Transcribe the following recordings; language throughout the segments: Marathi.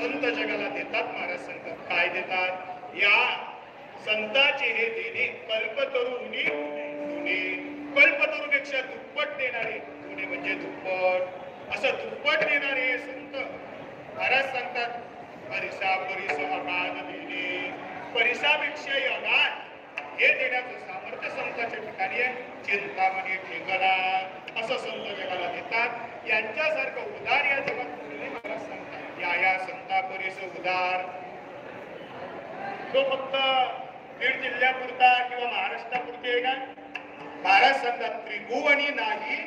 संत जगाला देतात महाराज संत काय देतात या संताचे हे देणे कल्पतरुनी तुने कल्पतरूपेक्षा दुप्पट देणारे तुने म्हणजे दुप्पट असं दुप्पट देणारे संत महाराज सांगतात परिसा परिस अगाध देणे परिसापेक्षाही अगाध हे देण्याचं सामर्थ्य संतांच्या ठिकाणी आहे चिंतामणी ठेंगला असं संत जगाला देतात यांच्यासारखं उदार या जगात महाराज सांगतात या संता परिस उदार तो फक्त बीड जिल्ह्यापुरता किंवा महाराष्ट्रापुरते आहे का महाराज सांगतात त्रिभुवनी नाही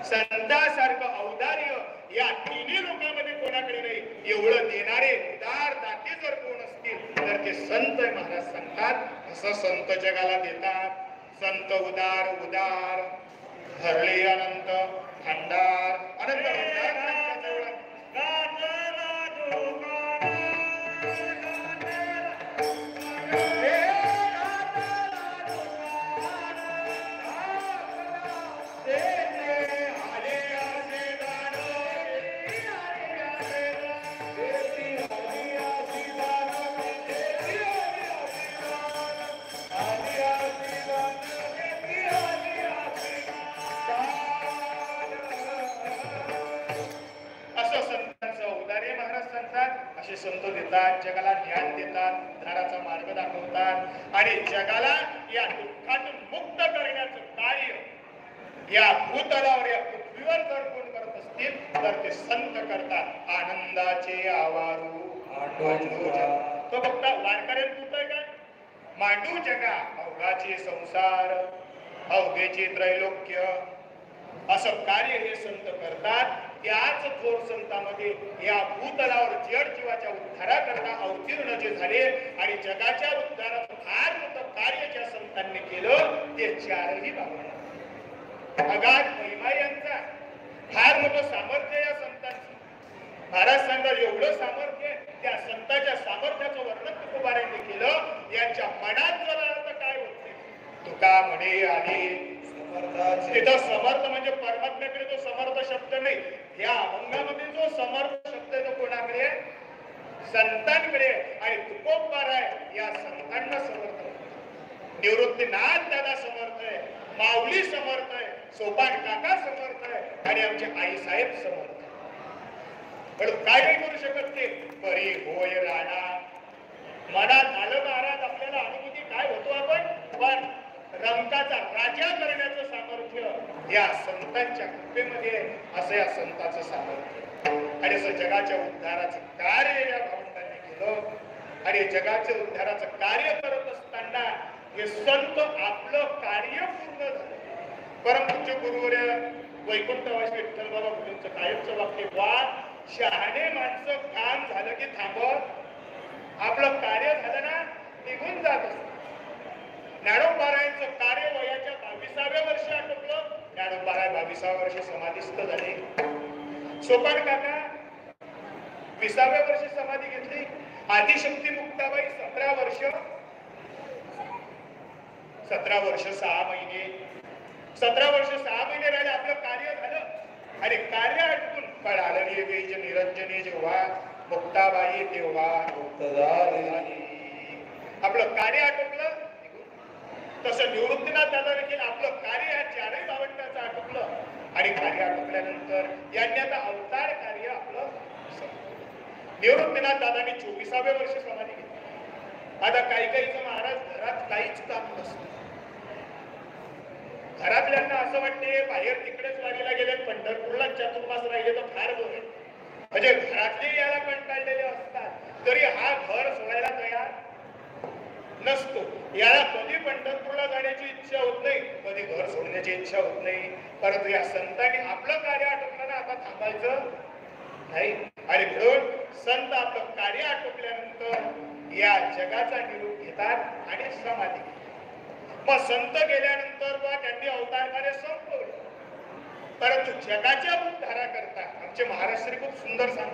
संतासारखं औदार्य या तिन्ही लोकांमध्ये कोणाकडे नाही एवढं देणारे उदार दाते जर कोण असतील तर ते संत महाराज सांगतात असं संत जगाला देतात संत उदार उदार धरले अनंत भांडार अनंत भांडार असे संत देतात जगाला ज्ञान देतात धाराचा मार्ग दाखवतात आणि जगाला या दुःखातून मुक्त करण्याचं कार्य या भूतलावर या पृथ्वीवर जर कोण करत असतील तर ते संत करतात आनंदाचे आवारू तो फक्त वारकऱ्यात होतोय काय मांडू जगा अवघाचे संसार अवघेचे त्रैलोक्य असं कार्य हे संत करतात त्याच थोर संतांमध्ये या भूतलावर जड जीवाच्या उद्धाराकरता अवतीर्ण जे झाले आणि जगाच्या उद्धाराचं फार मोठं कार्य ज्या संतांनी केलं ते चारही बाबा अगाध महिमा यांचा फार मोठं सामर्थ्य या संतांचं महाराज सांगा एवढं सामर्थ्य त्या संतांच्या सामर्थ्याचं वर्णन तुकोबारांनी केलं यांच्या मनात जर अर्थ काय होते तुका म्हणे आणि तिथं समर्थ म्हणजे परमात्म्याकडे जो समर्थ शब्द नाही या अभंगामध्ये जो समर्थ शब्द आहे तो कोणाकडे संतांकडे आणि तुकोबार आहे या संतांना समर्थ निवृत्तीनाथ दादा समर्थ आहे माऊली समर्थ आहे सोपान काका समर्थ आहे आणि आमचे आई साहेब समर्थ पण काय नाही करू शकत ते परी होय राणा मनात आलं महाराज आपल्याला अनुभूती काय होतो आपण पण रंकाचा राजा करण्याचं सामर्थ्य या संतांच्या कृपेमध्ये असं या संतांचं सामर्थ्य आणि असं जगाच्या उद्धाराचं कार्य या भावंडांनी केलं आणि जगाच्या उद्धाराचं कार्य करत असताना हे संत आपलं कार्य पूर्ण झालं परमपूज्य गुरुवर्य वैकुंठवासी विठ्ठल बाबा मुलींचं कायमचं वाक्य वा शहाणे माणसं काम झालं की थांबत आपलं कार्य झालं ना निघून जात असत ज्ञानोबारायांचं कार्य वयाच्या 22व्या वर्षी आटोपलं ज्ञानोबाराय 22व्या वर्षी समाधीस्थ झाले सोपान काका 20व्या वर्षी समाधी घेतली आदिशक्ती मुक्ताबाई 17 वर्ष 6 महिने 17 वर्ष 6 महिने राहिले आपलं कार्य झालं आणि कार्य आटपून कळालं वेज निरंजने जेव्हा मुक्ताबाई तेव्हा आपलं कार्य आटोपलं तसं निवृत्तीनाथ दादा देखील आपलं कार्य या चारही भावंडाचं आटोपलं आणि कार्य आटोपल्यानंतर यांनी आता अवतार कार्य आपलं निवृत्तीनाथ दादांनी 24व्या वर्षी समाधी घेतली आता काही महाराज घरात काहीच काम नसतं घरातल्यांना असं वाटते बाहेर तिकडेच वारीला गेले पंढरपूरला चतुर्मास राहिले तर फार बरं म्हणजे घरातले याला कंटाळलेले असतात तरी हा घर सोडायला तयार नसतो याला कधी पंढरपूरला जाण्याची इच्छा होत नाही कधी घर सोडण्याची इच्छा होत नाही परंतु या संतांनी आपलं कार्य आटोपल्यानं आता थांबायचं नाही आणि म्हणून संत आपलं कार्य आटोपल्यानंतर या जगाचा निरोप घेतात आणि समाधी घेतात मग संत गेल्यानंतर त्यांनी अवतार कार्य संपवलं परंतु जगाच्या उद्धारा करता आमचे महाराष्ट्र खूप सुंदर सांगतात